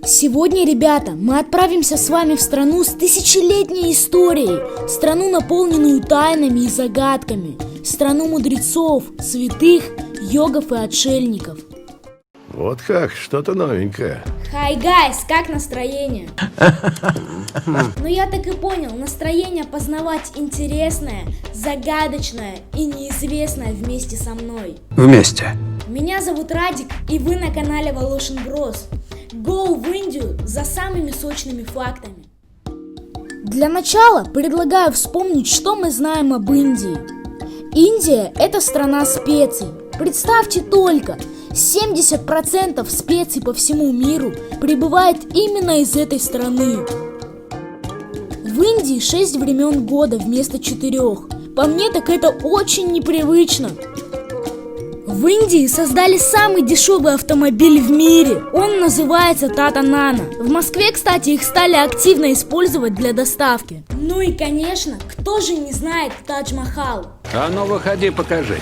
Сегодня, ребята, мы отправимся с вами в страну с тысячелетней историей, страну, наполненную тайнами и загадками, страну мудрецов, святых, йогов и отшельников. Вот как, что-то новенькое. Hi, guys, как настроение? Ну я так и понял, настроение познавать интересное, загадочное и неизвестное вместе со мной. Вместе. Меня зовут Радик, и вы на канале Волошин Брос. Go в Индию за самыми сочными фактами. Для начала предлагаю вспомнить, что мы знаем об Индии. Индия – это страна специй. Представьте только, 70% специй по всему миру прибывает именно из этой страны. В Индии 6 времен года вместо 4. По мне, так это очень непривычно. В Индии создали самый дешевый автомобиль в мире. Он называется Tata Nano. В Москве, кстати, их стали активно использовать для доставки. Ну и, конечно, кто же не знает Тадж-Махал? А ну выходи, покажись.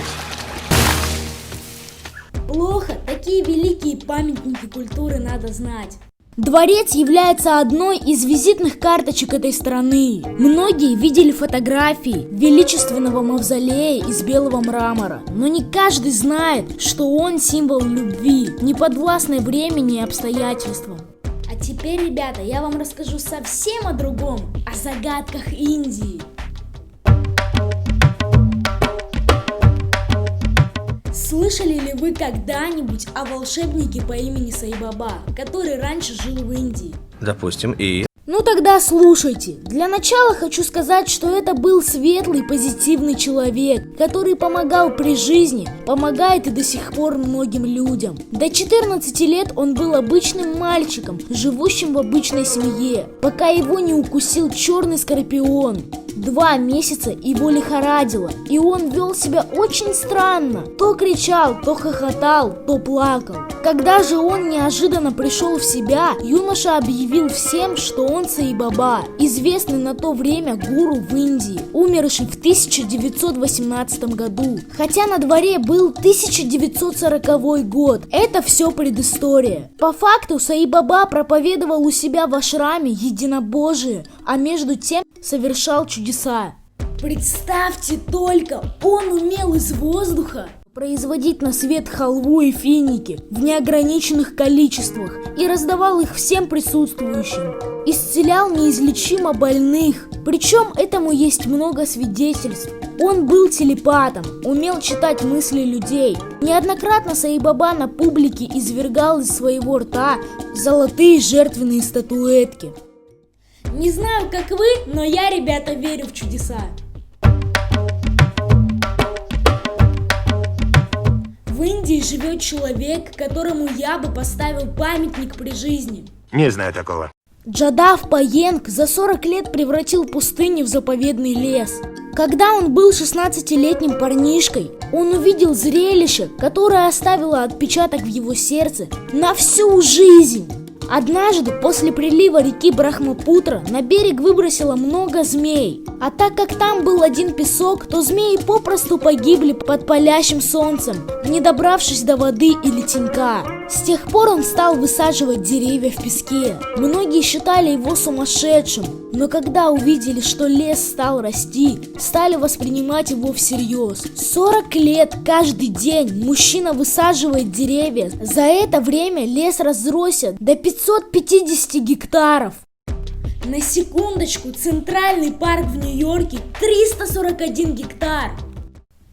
Плохо, такие великие памятники культуры надо знать. Дворец является одной из визитных карточек этой страны. Многие видели фотографии величественного мавзолея из белого мрамора, но не каждый знает, что он символ любви, неподвластной времени и обстоятельствам. А теперь, ребята, я вам расскажу совсем о другом, о загадках Индии. Слышали ли вы когда-нибудь о волшебнике по имени Сай-Баба, который раньше жил в Индии? Допустим, и... Ну тогда слушайте. Для начала хочу сказать, что это был светлый, позитивный человек, который помогал при жизни, помогает и до сих пор многим людям. До 14 лет он был обычным мальчиком, живущим в обычной семье, пока его не укусил черный скорпион. 2 месяца его лихорадило, и он вел себя очень странно. То кричал, то хохотал, то плакал. Когда же он неожиданно пришел в себя, юноша объявил всем, что он Сай-Баба, известный на то время гуру в Индии, умерший в 1918 году. Хотя на дворе был 1940 год. Это все предыстория. По факту Сай-Баба проповедовал у себя в ашраме единобожие, а между тем совершал чудеса. Представьте только, он умел из воздуха производить на свет халву и финики в неограниченных количествах и раздавал их всем присутствующим. Исцелял неизлечимо больных, причем этому есть много свидетельств. Он был телепатом, умел читать мысли людей. Неоднократно Сай-Баба на публике извергал из своего рта золотые жертвенные статуэтки. Не знаю, как вы, но я, ребята, верю в чудеса. В Индии живет человек, которому я бы поставил памятник при жизни. Не знаю такого. Джадав Паенг за 40 лет превратил пустыню в заповедный лес. Когда он был 16-летним парнишкой, он увидел зрелище, которое оставило отпечаток в его сердце на всю жизнь. Однажды после прилива реки Брахмапутра на берег выбросило много змей. А так как там был один песок, то змеи попросту погибли под палящим солнцем, не добравшись до воды или тенька. С тех пор он стал высаживать деревья в песке. Многие считали его сумасшедшим, но когда увидели, что лес стал расти, стали воспринимать его всерьез. 40 лет каждый день мужчина высаживает деревья. За это время лес разросся до 550 гектаров. На секундочку, центральный парк в Нью-Йорке 341 гектар.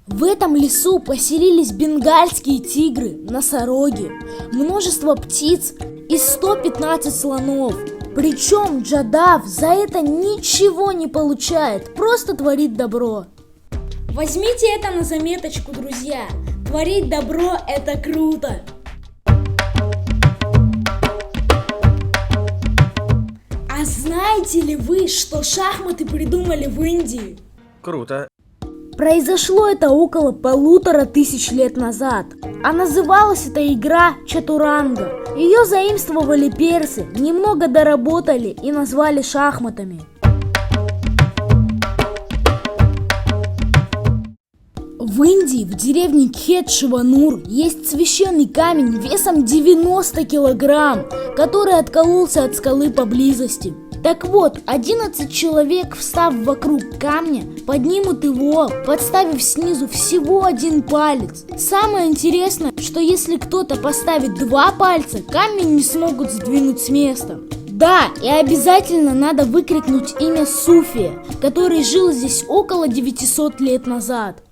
В этом лесу поселились бенгальские тигры, носороги, множество птиц и 115 слонов. Причем Джадав за это ничего не получает, просто творит добро. Возьмите это на заметочку, друзья. Творить добро – это круто. А знаете ли вы, что шахматы придумали в Индии? Круто. Произошло это около 1500 лет назад, а называлась эта игра Чатуранга. Ее заимствовали персы, немного доработали и назвали шахматами. В В Индии, в деревне Кхет-Шиванур, есть священный камень весом 90 килограмм, который откололся от скалы поблизости. Так вот, 11 человек, встав вокруг камня, поднимут его, подставив снизу всего один палец. Самое интересное, что если кто-то поставит 2 пальца, камень не смогут сдвинуть с места. Да, и обязательно надо выкрикнуть имя Суфия, который жил здесь около 900 лет назад.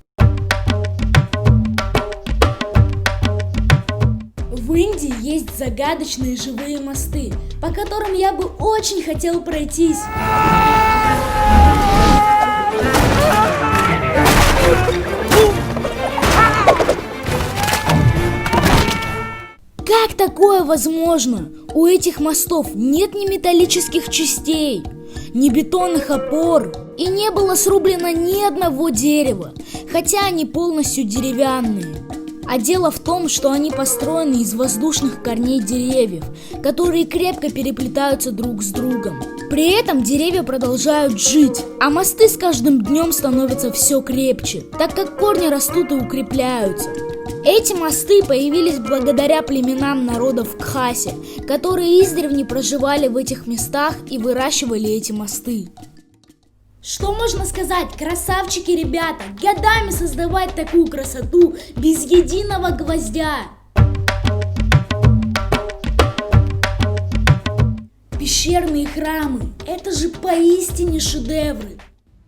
В Индии есть загадочные живые мосты, по которым я бы очень хотел пройтись. Как такое возможно? У этих мостов нет ни металлических частей, ни бетонных опор, и не было срублено ни одного дерева, хотя они полностью деревянные. А дело в том, что они построены из воздушных корней деревьев, которые крепко переплетаются друг с другом. При этом деревья продолжают жить, а мосты с каждым днем становятся все крепче, так как корни растут и укрепляются. Эти мосты появились благодаря племенам народов Кхаси, которые издревле проживали в этих местах и выращивали эти мосты. Что можно сказать, красавчики ребята, годами создавать такую красоту без единого гвоздя. Пещерные храмы – это же поистине шедевры.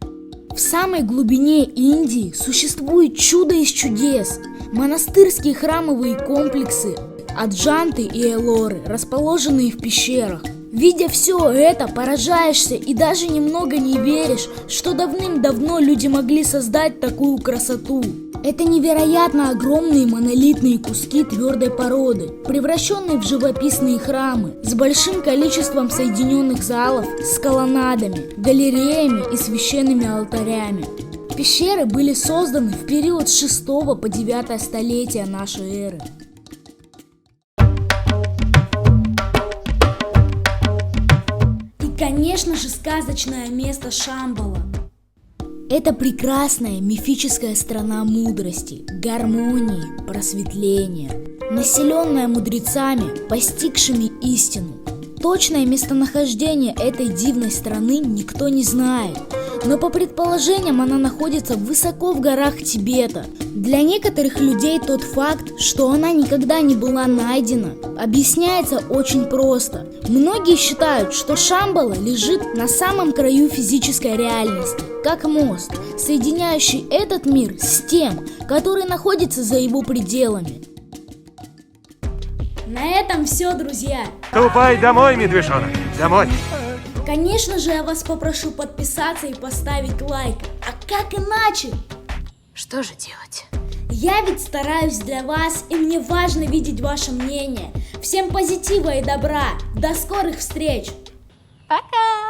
В самой глубине Индии существует чудо из чудес – монастырские храмовые комплексы Аджанты и Эллоры, расположенные в пещерах. Видя все это, поражаешься и даже немного не веришь, что давным-давно люди могли создать такую красоту. Это невероятно огромные монолитные куски твердой породы, превращенные в живописные храмы, с большим количеством соединенных залов, с колоннадами, галереями и священными алтарями. Пещеры были созданы в период с 6 по 9 столетия нашей эры. Конечно же, сказочное место Шамбала. Это прекрасная мифическая страна мудрости, гармонии, просветления, населенная мудрецами, постигшими истину. Точное местонахождение этой дивной страны никто не знает, но по предположениям она находится высоко в горах Тибета. Для некоторых людей тот факт, что она никогда не была найдена, объясняется очень просто. Многие считают, что Шамбала лежит на самом краю физической реальности, как мост, соединяющий этот мир с тем, который находится за его пределами. На этом все, друзья. Ступай домой, медвежонок, домой. Конечно же, я вас попрошу подписаться и поставить лайк. А как иначе? Что же делать? Я ведь стараюсь для вас, и мне важно видеть ваше мнение. Всем позитива и добра. До скорых встреч. Пока!